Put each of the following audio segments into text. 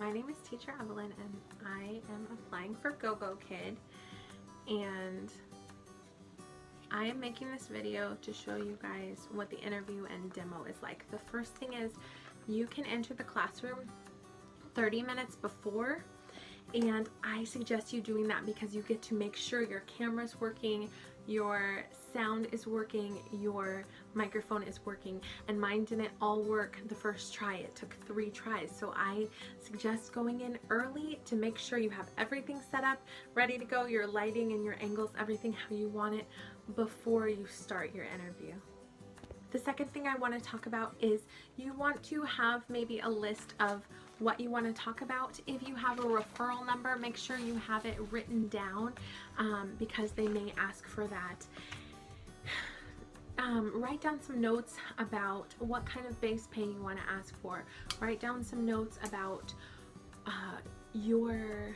My name is Teacher Evelyn and I am applying for GoGoKid, and I am making this video to show you guys what the interview and demo is like. The first thing is you can enter the classroom 30 minutes before, and I suggest you doing that because you get to make sure your camera's working, your sound is working, your microphone is working, and mine didn't all work the first try. It took 3 tries. So I suggest going in early to make sure you have everything set up, ready to go, your lighting and your angles, everything how you want it before you start your interview. The second thing I want to talk about is you want to have maybe a list of what you want to talk about. If you have a referral number, make sure you have it written down because they may ask for that. Write down some notes about what kind of base pay you want to ask for. Write down some notes about your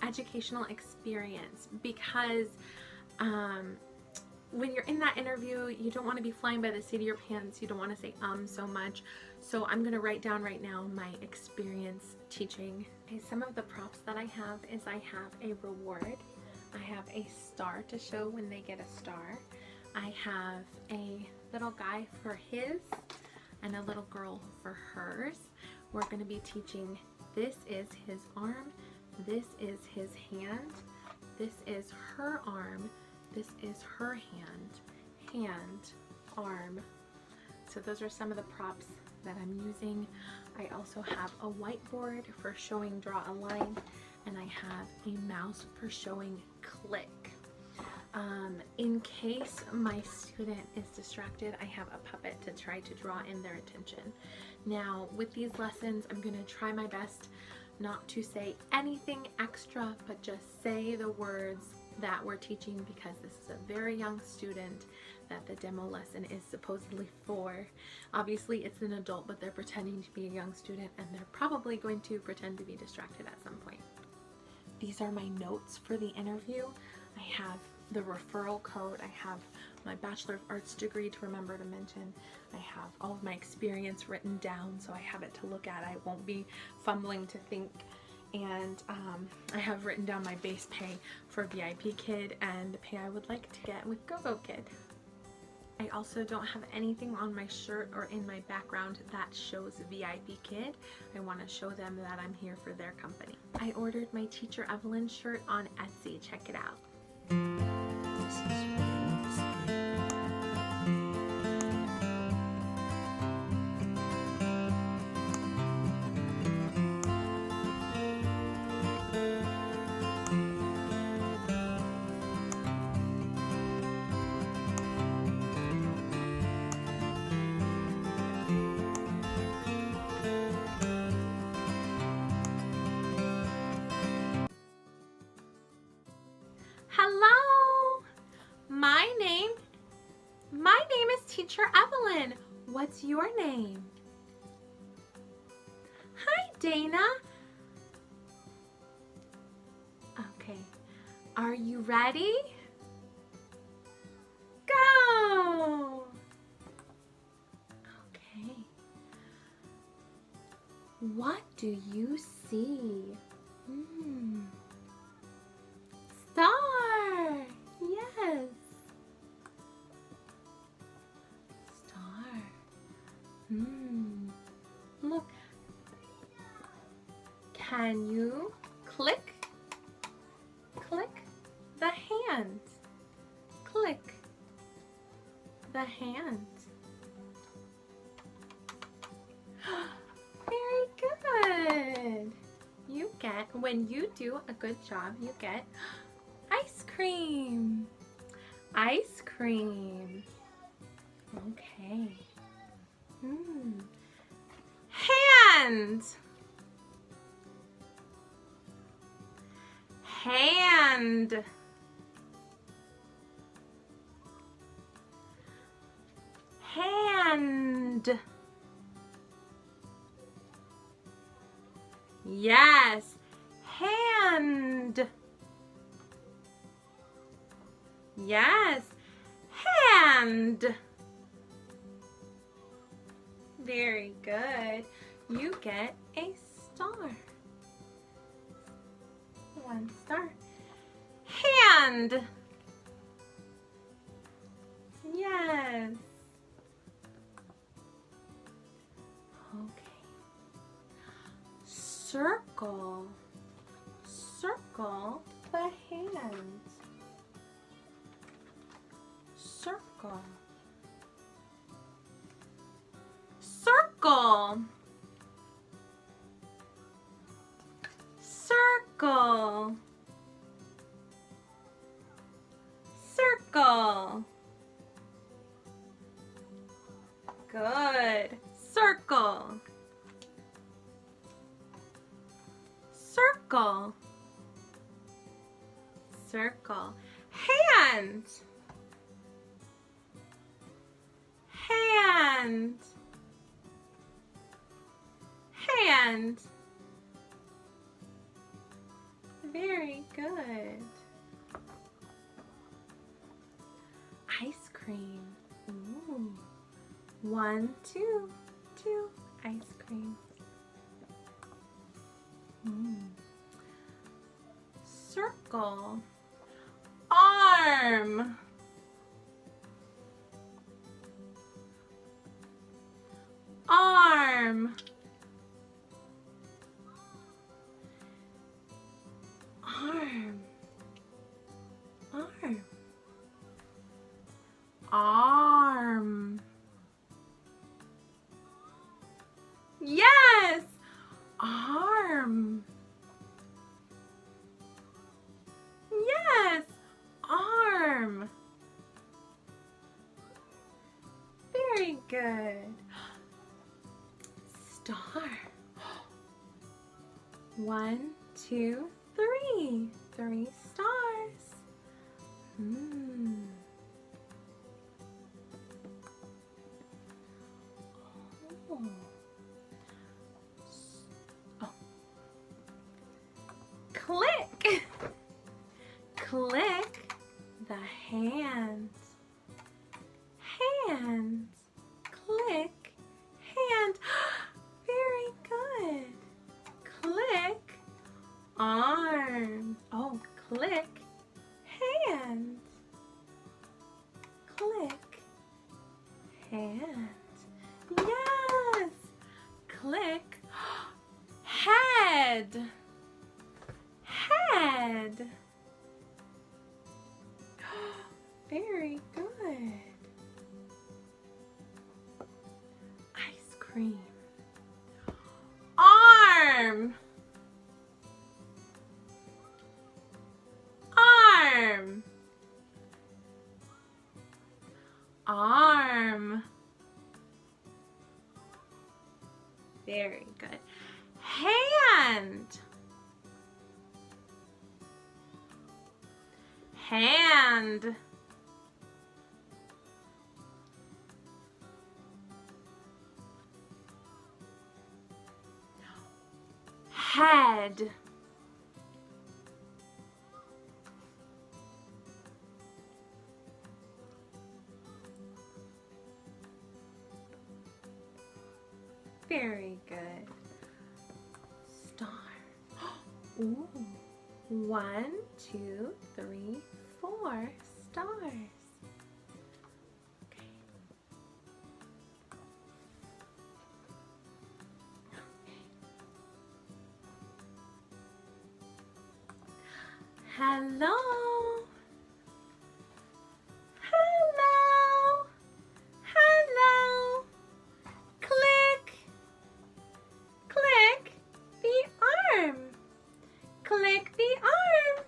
educational experience, because when you're in that interview, you don't want to be flying by the seat of your pants. You don't want to say so much. So I'm going to write down right now my experience teaching. Okay, some of the props that I have is I have a reward. I have a star to show when they get a star. I have a little guy for his and a little girl for hers. We're going to be teaching, this is his arm, this is his hand, this is her arm, this is her hand, arm. So those are some of the props that I'm using. I also have a whiteboard for showing draw a line, and I have a mouse for showing click. In case my student is distracted, I have a puppet to try to draw in their attention. Now with these lessons, I'm going to try my best not to say anything extra, but just say the words that we're teaching, because this is a very young student that the demo lesson is supposedly for. Obviously it's an adult, but they're pretending to be a young student, and they're probably going to pretend to be distracted at some point. These are my notes for the interview. I have the referral code, I have my Bachelor of Arts degree to remember to mention, I have all of my experience written down so I have it to look at. I won't be fumbling to think. And I have written down my base pay for VIPKID and the pay I would like to get with GoGoKid. I also don't have anything on my shirt or in my background that shows VIPKID. I want to show them that I'm here for their company. I ordered my Teacher Evelyn shirt on Etsy. Check it out. Hello, my name is Teacher Evelyn. What's your name? Hi, Dana. Okay, are you ready? Go! Okay. What do you see? Star! Yes! Star. Look. Can you click the hand? Click the hand. Very good. You get, when you do a good job, you get ice cream. Ice cream. Okay. Hand. Hand. Hand. Yes. Hand. Yes. Hand. Very good. You get a star. 1 star. Hand. Yes. Okay. Circle. Circle the hand. Circle. Circle. Circle. Circle. Good. Circle. Circle. Circle. Hand. Hand. Hand. Very good. Ice cream. Ooh. 1, 2, 2 ice cream. Circle. Arm. Arm. Arm. Arm. Arm. Yes! Arm. Yes! Arm. Very good. Star. 1, 2, 3. 3 stars. Oh. Click. Click the hand. Hand. Click. Hand. Very good. Click. Arm. Oh, click. Hand. Click. Hand. Yes. Click. Head. Head. Very good. Ice cream. Arm. Arm. Arm. Very good. Hand. Hand. Head. Very good. Star. Ooh. 1, 2, 3, 4 stars. Okay. Hello. Hello. Hello. Click. Click the arm. Click the arm.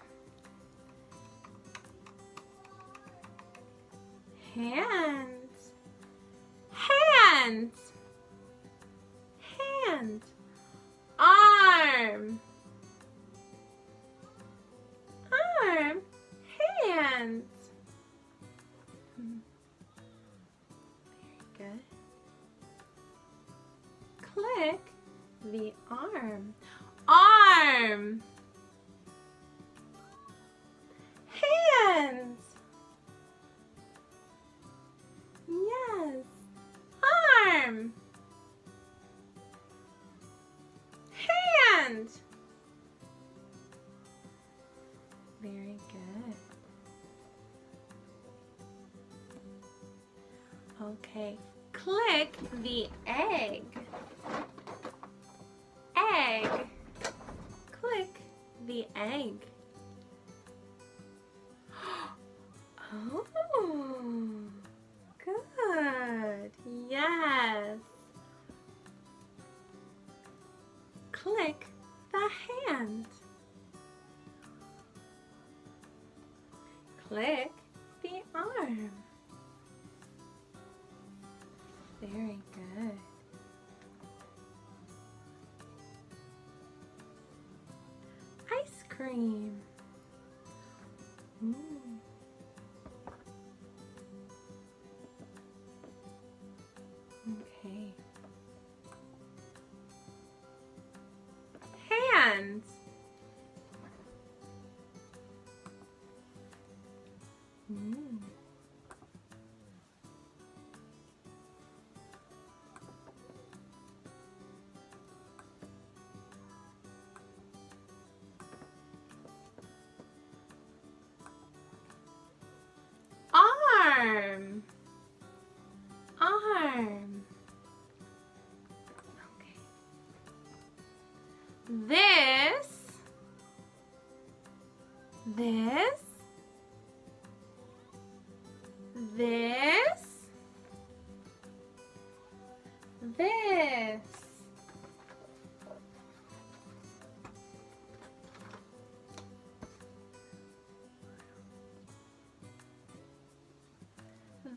Hands. Hands. Hand. Arm. Arm. Hands. Very good. Click the arm. Arm. Hands. Yes. Arm. Okay. Click the egg. Egg. Click the egg. Oh, good. Yes. Click the hand. Click the arm. Very good. Ice cream. Okay. Hands. Arm. Arm. Okay. This. This. This. This.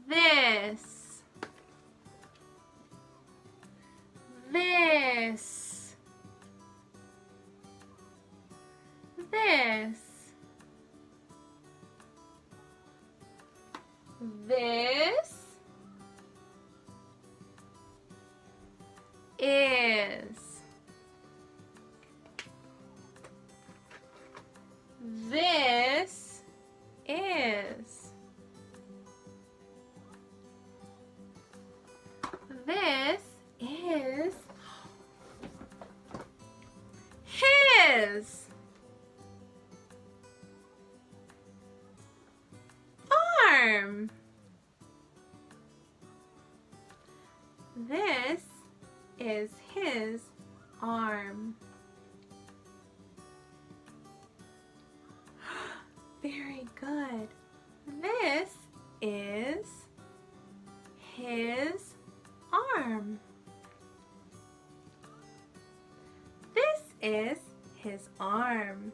This. This. This. This is. This is. This is his arm. This is his arm. Very good. This is his arm. This is his arm.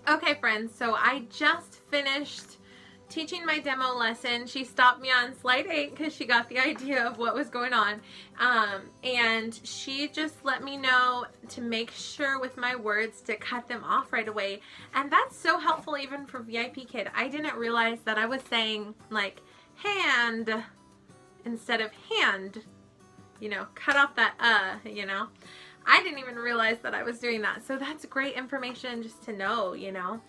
Okay, friends, so I just finished teaching my demo lesson. She stopped me on slide 8 because she got the idea of what was going on. And she just let me know to make sure with my words to cut them off right away. And that's so helpful even for VIPKID. I didn't realize that I was saying like hand instead of hand, you know, cut off that you know. I didn't even realize that I was doing that. So that's great information just to know, you know.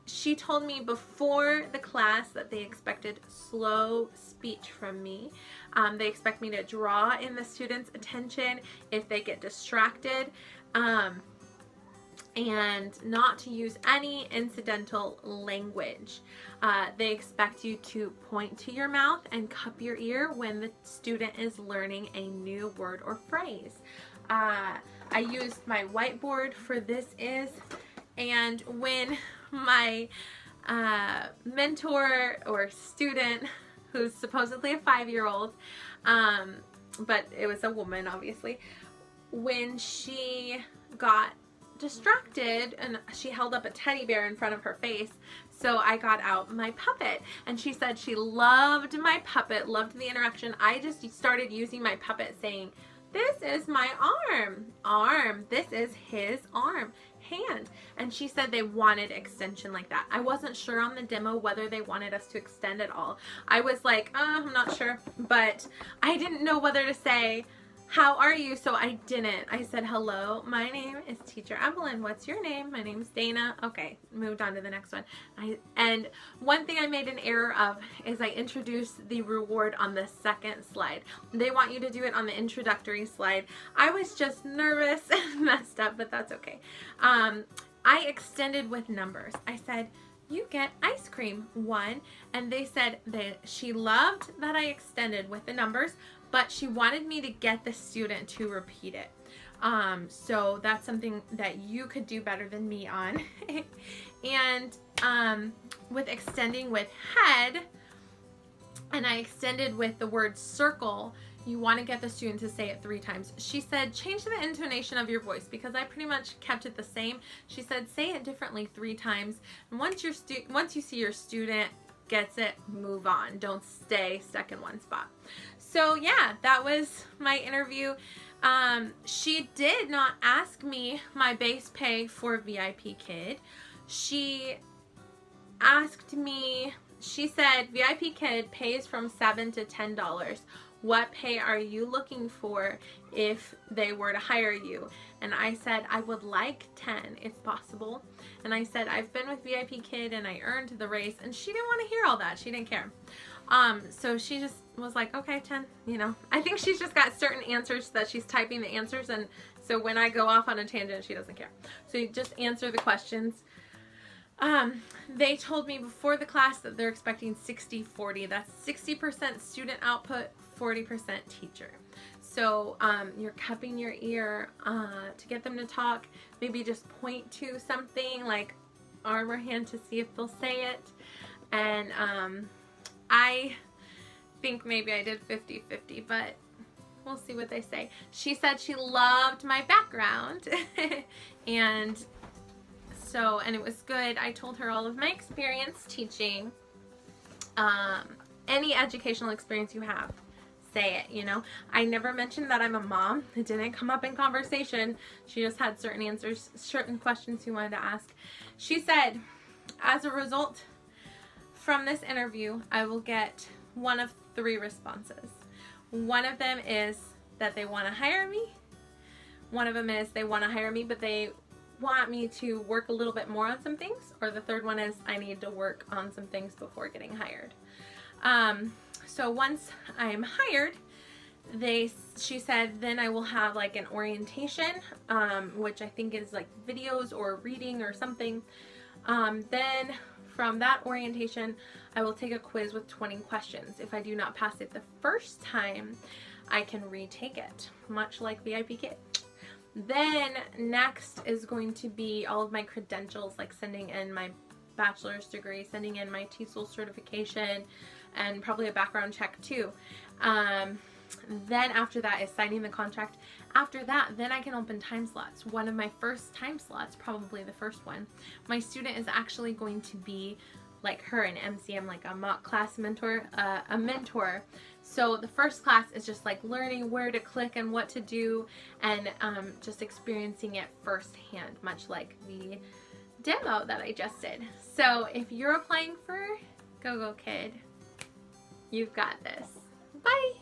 She told me before the class that they expected slow speech from me. They expect me to draw in the students' attention if they get distracted, and not to use any incidental language. They expect you to point to your mouth and cup your ear when the student is learning a new word or phrase. I used my whiteboard for this is, and when my mentor or student, who's supposedly a 5-year-old, but it was a woman obviously, when she got distracted and she held up a teddy bear in front of her face, so I got out my puppet, and she said she loved my puppet, loved the interaction. I just started using my puppet saying, this is my arm, this is his arm, hand. And she said they wanted extension like that. I wasn't sure on the demo whether they wanted us to extend at all. I was like, I'm not sure, but I didn't know whether to say, how are you? So I didn't. I said, hello, my name is Teacher Evelyn. What's your name? My name's Dana. Okay, moved on to the next one. And one thing I made an error of is I introduced the reward on the second slide. They want you to do it on the introductory slide. I was just nervous and messed up, but that's okay. I extended with numbers. I said, you get ice cream, 1. And they said that she loved that I extended with the numbers, but she wanted me to get the student to repeat it. So that's something that you could do better than me on. And with extending with head, and I extended with the word circle, you want to get the student to say it 3 times. She said, change the intonation of your voice, because I pretty much kept it the same. She said, say it differently 3 times. And once you see your student gets it, move on. Don't stay stuck in one spot. So yeah, that was my interview. She did not ask me my base pay for VIPKID. She asked me, she said, VIPKID pays from $7 to $10. What pay are you looking for if they were to hire you? And I said, I would like 10 if possible. And I said, I've been with VIPKID and I earned the raise. And she didn't want to hear all that. She didn't care. So she just was like, okay, 10, you know. I think she's just got certain answers that she's typing the answers. And so when I go off on a tangent, she doesn't care. So you just answer the questions. They told me before the class that they're expecting 60-40. That's 60% student output, 40% teacher. So you're cupping your ear to get them to talk. Maybe just point to something like arm or hand to see if they'll say it. And I think maybe I did 50-50, but we'll see what they say. She said she loved my background and it was good. I told her all of my experience teaching. Any educational experience you have, say it, you know. I never mentioned that I'm a mom. It didn't come up in conversation. She just had certain answers, certain questions she wanted to ask. She said, as a result from this interview, I will get one of 3 responses. One of them is that they want to hire me. One of them is they want to hire me, but they want me to work a little bit more on some things. Or the third one is I need to work on some things before getting hired. So once I'm hired, she said, then I will have like an orientation, which I think is like videos or reading or something. Then from that orientation, I will take a quiz with 20 questions. If I do not pass it the first time, I can retake it, much like VIPKID. Then next is going to be all of my credentials, like sending in my bachelor's degree, sending in my TESOL certification, and probably a background check too. Then after that is signing the contract. After that, then I can open time slots. One of my first time slots, probably the first one, my student is actually going to be like her in MCM, like a mock class mentor, a mentor. So the first class is just like learning where to click and what to do, and just experiencing it firsthand, much like the demo that I just did. So if you're applying for GoGoKid, you've got this. Bye!